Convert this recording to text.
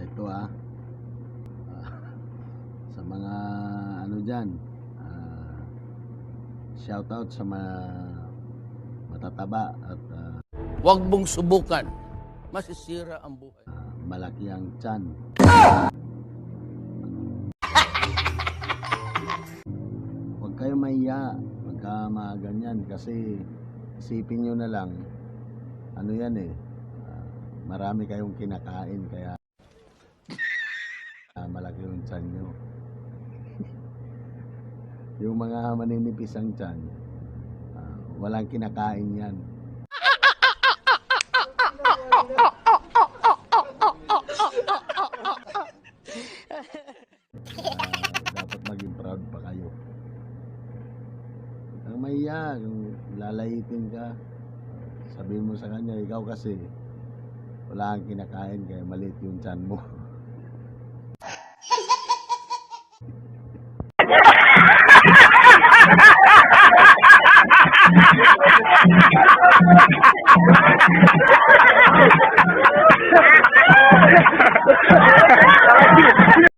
Ito sa mga ano dyan, shoutout sa mga matataba at Huwag mong subukan. Masisira ang buhay. malaki ang tiyan. Huwag kayo mahiya pagka mga ganyan kasi isipin nyo na lang, ano yan marami kayong kinakain kaya malaki yung tiyan nyo. Yung mga maninipis ang tiyan, walang kinakain yan. Dapat maging proud pa kayo. Ang mahiya, yung lalayitin ka, sabihin mo sa kanya, ikaw kasi wala kang kinakain kaya maliit yung tiyan mo.